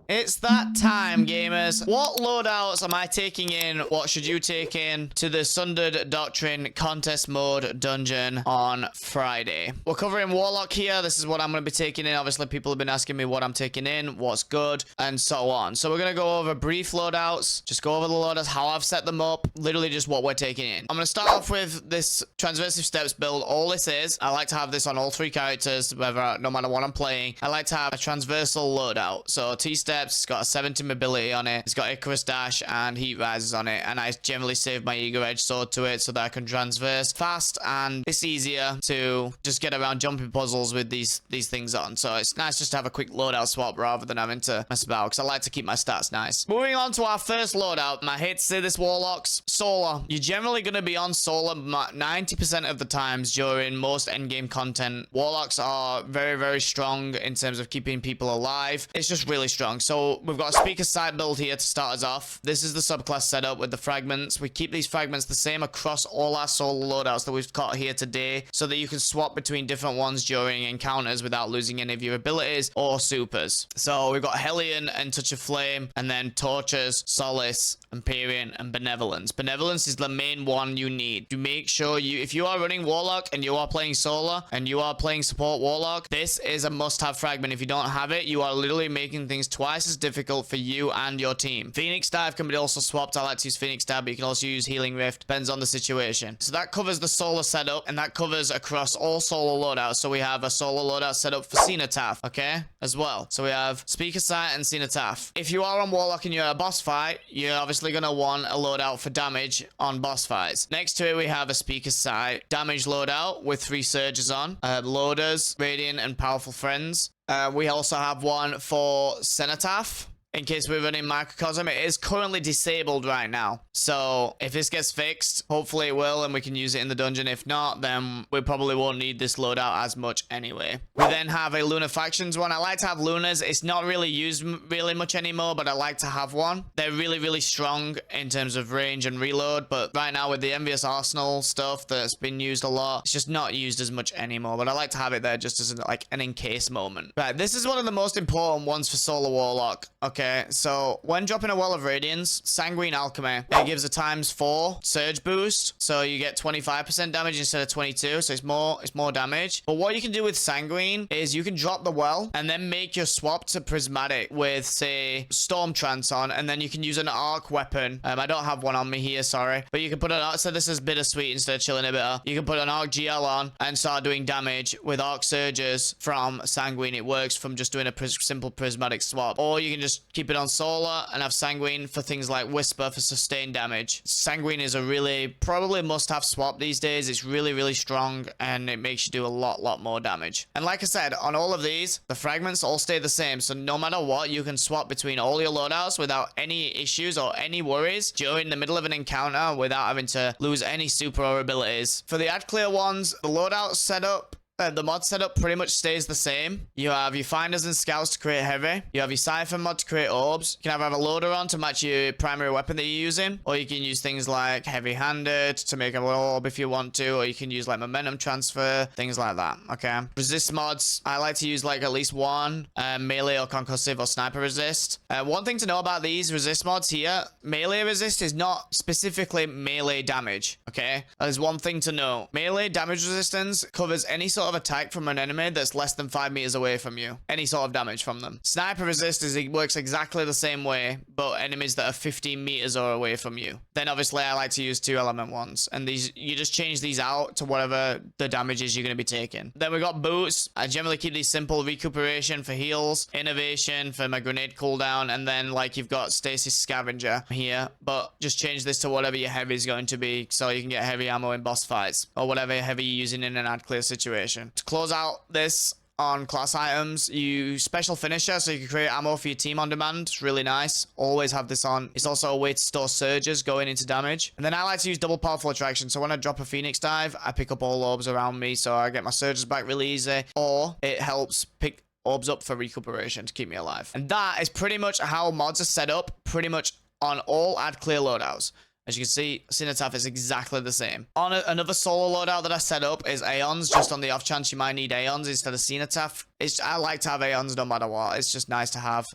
It's that time, gamers. What loadouts am I taking in? What should you take in to the Sundered Doctrine contest mode dungeon on Friday? We're covering Warlock here. This is what I'm going to be taking in. Obviously, people have been asking me what I'm taking in, what's good, and so on. So we're going to go over brief loadouts, just go over the loadouts, how I've set them up, literally just what we're taking in. I'm going to start off with this Transversive Steps build. All this is, I like to have this on all three characters, no matter what I'm playing. I like to have a transversal loadout. So T-Steps, it's got a 70 mobility on it. It's got Icarus Dash and Heat Rises on it. And I generally save my Eager Edge Sword to it so that I can transverse fast. And it's easier to just get around jumping puzzles with these things on. So it's nice just to have a quick loadout swap rather than having to mess about, because I like to keep my stats nice. Moving on to our first loadout. I hate to say this, Warlocks. Solar. You're generally going to be on Solar 90% of the times during most endgame content. Warlocks are very, very strong in terms of keeping people alive. It's just really strong. So we've got a speaker site build here to start us off. This is the subclass setup with the fragments. We keep these fragments the same across all our Solar loadouts that we've got here today, so that you can swap between different ones during encounters without losing any of your abilities or supers. So we've got Hellion and Touch of Flame, and then Torches, Solace, Empyrean, and Benevolence. Benevolence is the main one you need to make sure if you are running Warlock and you are playing Solar and you are playing support Warlock, this is a must-have fragment. If you don't have it, you are literally making things twice as difficult for you and your team. Phoenix Dive can be also swapped. I like to use Phoenix Dive, but you can also use Healing Rift. Depends on the situation. So that covers the Solar setup, and that covers across all Solar loadouts. So we have a Solar loadout set up for Cenotaph, okay, as well. So we have Speaker Sight and Cenotaph. If you are on Warlock and you're at a boss fight, you're obviously going to want a loadout for damage on boss fights. Next to it, we have a Speaker Sight damage loadout with 3 surges on, Loaders, Radiant, and Powerful Friends. We also have one for Cenotaph, in case we're running Microcosm. It is currently disabled right now. So if this gets fixed, hopefully it will, and we can use it in the dungeon. If not, then we probably won't need this loadout as much anyway. We then have a Lunar Factions one. I like to have Lunars. It's not really used really much anymore, but I like to have one. They're really, really strong in terms of range and reload, but right now with the Envious Arsenal stuff that's been used a lot, it's just not used as much anymore, but I like to have it there just as like an in-case moment. Right, this is one of the most important ones for Solar Warlock. Okay, so when dropping a Well of Radiance, Sanguine Alchemy, it gives a ×4 surge boost, so you get 25% damage instead of 22, so it's more damage. But what you can do with Sanguine is you can drop the Well and then make your swap to Prismatic with, say, Storm Trance on, and then you can use an Arc weapon. I don't have one on me here, sorry, but you can put an Arc, so this is Bittersweet instead of Chill Inhibitor. You can put an Arc GL on and start doing damage with Arc Surges from Sanguine. It works from just doing a simple Prismatic swap, or you can just keep it on Solar and have Sanguine for things like Whisper for sustained damage. Sanguine is a really probably must-have swap these days. It's really, really strong, and it makes you do a lot more damage. And like I said, on all of these, the fragments all stay the same, so no matter what, you can swap between all your loadouts without any issues or any worries during the middle of an encounter without having to lose any super or abilities. For the Ad Clear ones, the loadout setup, the mod setup pretty much stays the same. You have your Finders and Scouts to create Heavy. You have your Siphon mod to create Orbs. You can have a Loader on to match your primary weapon that you're using. Or you can use things like Heavy Handed to make a Orb if you want to. Or you can use like Momentum Transfer, things like that, okay? Resist mods, I like to use like at least one. Melee or Concussive or Sniper Resist. One thing to know about these resist mods here, Melee Resist is not specifically melee damage, okay? That is one thing to know. Melee damage resistance covers any sort of attack from an enemy that's less than 5 meters away from you. Any sort of damage from them. Sniper Resist works exactly the same way, but enemies that are 15 meters or away from you. Then obviously I like to use 2 element ones, and these you just change these out to whatever the damage is you're going to be taking. Then we got Boots. I generally keep these simple: Recuperation for heals, Innovation for my grenade cooldown, and then like you've got Stasis Scavenger here, but just change this to whatever your heavy is going to be, so you can get heavy ammo in boss fights or whatever heavy you're using in an Ad Clear situation. To close out this on class items, you special finisher, so you can create ammo for your team on demand. It's really nice. Always have this on. It's also a way to store surges going into damage. And then I like to use double powerful attraction, so when I drop a Phoenix Dive, I pick up all orbs around me, so I get my surges back really easy. Or it helps pick orbs up for recuperation to keep me alive. And that is pretty much how mods are set up pretty much on all Ad Clear loadouts. As you can see, Cenotaph is exactly the same. On another solo loadout that I set up is Aeons, just on the off chance you might need Aeons instead of Cenotaph I like to have Aeons no matter what. It's just nice to have.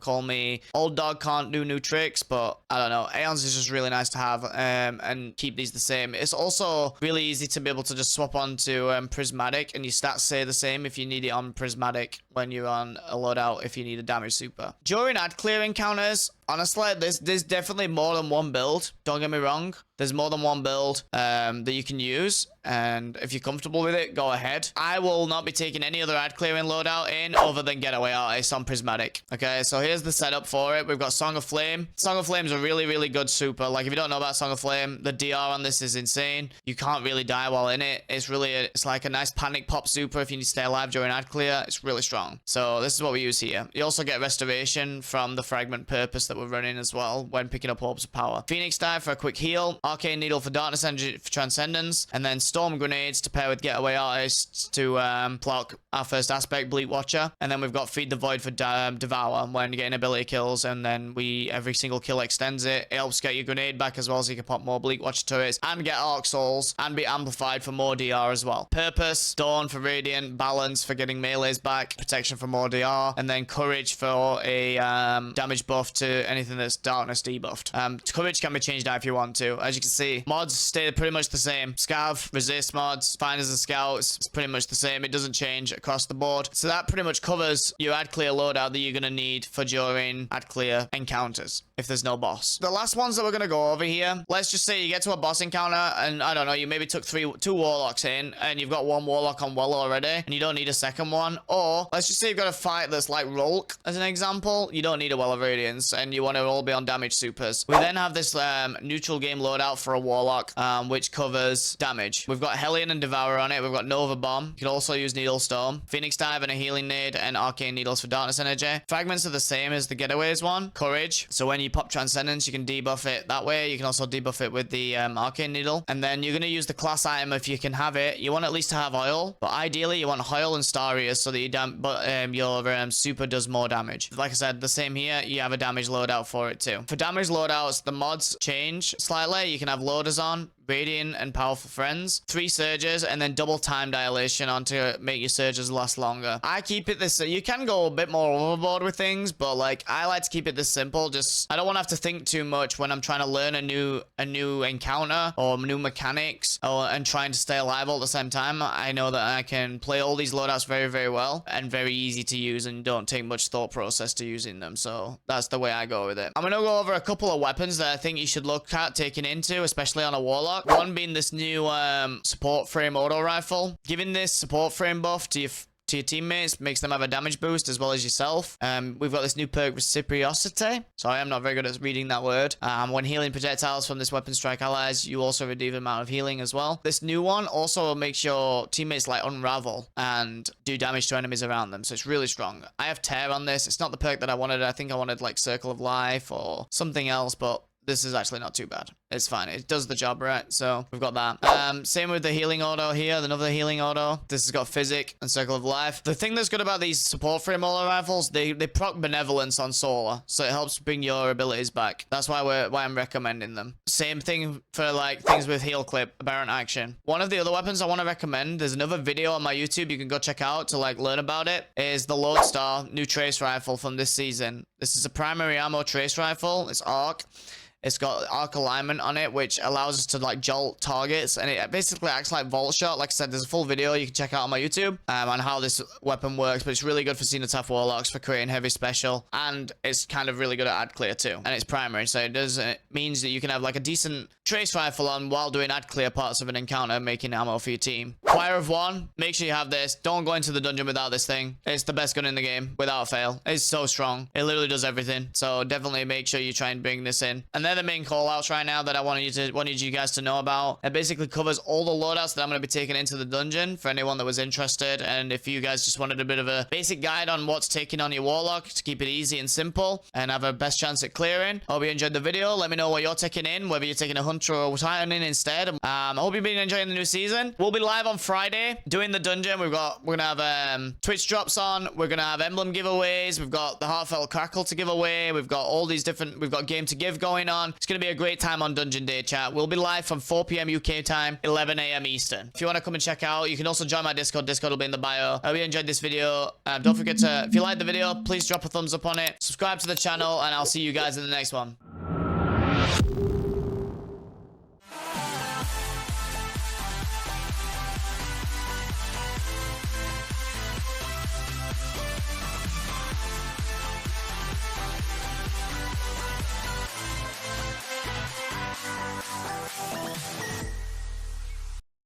Call me old dog, can't do new tricks, but I don't know. Aeons is just really nice to have, and keep these the same. It's also really easy to be able to just swap on to Prismatic, and your stats stay the same if you need it on Prismatic when you're on a loadout if you need a damage super. During ad clear encounters, honestly, there's definitely more than one build. Don't get me wrong. There's more than one build that you can use, and if you're comfortable with it, go ahead. I will not be taking any other ad clearing loadout in other than Getaway Artist on Prismatic. Okay, so here's the setup for it. We've got Song of Flame. Song of Flame is a really, really good super. Like, if you don't know about Song of Flame, the DR on this is insane. You can't really die while in it. It's like a nice panic pop super if you need to stay alive during ad clear. It's really strong. So this is what we use here. You also get Restoration from the Fragment Purpose that we're running as well when picking up Orbs of Power. Phoenix Dive for a quick heal. Arcane Needle for Darkness Energy for Transcendence. And then Storm Grenades to pair with Getaway Artists to block our first aspect, Bleak Watcher. And then we've got Feed the Void for Devour when you're getting ability kills. And then every single kill extends it. It helps get your grenade back as well, so you can pop more Bleak Watcher turrets and get Arc Souls and be amplified for more DR as well. Purpose, Dawn for Radiant, Balance for getting melees back, Protection for more DR, and then Courage for a damage buff to anything that's Darkness debuffed. Courage can be changed out if you want to. As you can see, mods stay pretty much the same. Scav, Resist mods, Finders and Scouts, it's pretty much the same. It doesn't change across the board. So that pretty much covers your ad clear loadout that you're going to need for during ad clear encounters if there's no boss. The last ones that we're going to go over here, let's just say you get to a boss encounter and I don't know, you maybe took two Warlocks in and you've got one Warlock on well already and you don't need a second one. Or let's just say you've got a fight that's like Rolk as an example. You don't need a Well of Radiance and you want to all be on damage supers. We then have this neutral game loadout for a Warlock, which covers damage. We've got Hellion and Devour on it. We've got Nova Bomb. You can also use Needle Storm, Phoenix Dive and a Healing Nade, and Arcane Needles for Darkness Energy. Fragments are the same as the Getaways one. Courage. So when you pop Transcendence, you can debuff it that way. You can also debuff it with the Arcane Needle. And then you're going to use the class item if you can have it. You want at least to have Oil, but ideally you want Hoil and Starius so that your super does more damage. Like I said, the same here. You have a damage loadout for it too. For damage loadouts, the mods change slightly. You can have loaders on, Radiant and Powerful Friends, 3 Surges, and then double time dilation on to make your Surges last longer. I keep it this, you can go a bit more overboard with things, but like I like to keep it this simple. Just I don't want to have to think too much when I'm trying to learn a new encounter or new mechanics and trying to stay alive all at the same time. I know that I can play all these loadouts very, very well and very easy to use and don't take much thought process to using them. So that's the way I go with it. I'm gonna go over a couple of weapons that I think you should look at taking into, especially on a Warlock. One being this new support frame auto rifle. Giving this support frame buff to your teammates makes them have a damage boost as well as yourself. We've got this new perk, Reciprocity. Sorry, I'm not very good at reading that word. When healing projectiles from this weapon strike allies, you also reduce the amount of healing as well. This new one also makes your teammates like unravel and do damage to enemies around them. So it's really strong. I have Tear on this. It's not the perk that I wanted. I think I wanted like Circle of Life or something else, but this is actually not too bad. It's fine. It does the job, right? So we've got that. Same with the healing auto here. Another healing auto. This has got Physic and Circle of Life. The thing that's good about these support frame auto rifles, they proc Benevolence on Solar, so it helps bring your abilities back. That's why I'm recommending them. Same thing for like things with Heal Clip, Aberrant Action. One of the other weapons I want to recommend, there's another video on my YouTube you can go check out to like learn about it, is the Lodestar new trace rifle from this season. This is a primary ammo trace rifle. It's arc. It's got arc alignment on it, which allows us to like jolt targets, and it basically acts like Vault Shot. Like I said, there's a full video you can check out on my YouTube on how this weapon works, but it's really good for Cenotaph Warlocks for creating heavy special, and it's kind of really good at ad clear too, and it's primary, so it means that you can have like a decent trace rifle on while doing ad clear parts of an encounter, making ammo for your team. Choir of One, make sure you have this. Don't go into the dungeon without this thing. It's the best gun in the game without fail. It's so strong. It literally does everything. So definitely make sure you try and bring this in. And they're the main callouts right now that I wanted you guys to know about. It basically covers all the loadouts that I'm going to be taking into the dungeon for anyone that was interested. And if you guys just wanted a bit of a basic guide on what's taking on your Warlock to keep it easy and simple and have a best chance at clearing, I hope you enjoyed the video. Let me know what you're taking in, whether you're taking a Hunter or Titan in instead. I hope you've been enjoying the new season. We'll be live on Friday doing the dungeon. We're gonna have Twitch drops on. We're gonna have emblem giveaways. We've got the Heartfelt Crackle to give away. We've got all these different. We've got game to give going on. It's gonna be a great time on on Dungeon Day, chat. We'll be live from 4 p.m. UK time, 11 a.m. Eastern. If you want to come and check out, you can also join my Discord. Discord will be in the bio. I hope you enjoyed this video. Don't forget to, if you like the video, please drop a thumbs up on it. Subscribe to the channel, and I'll see you guys in the next one.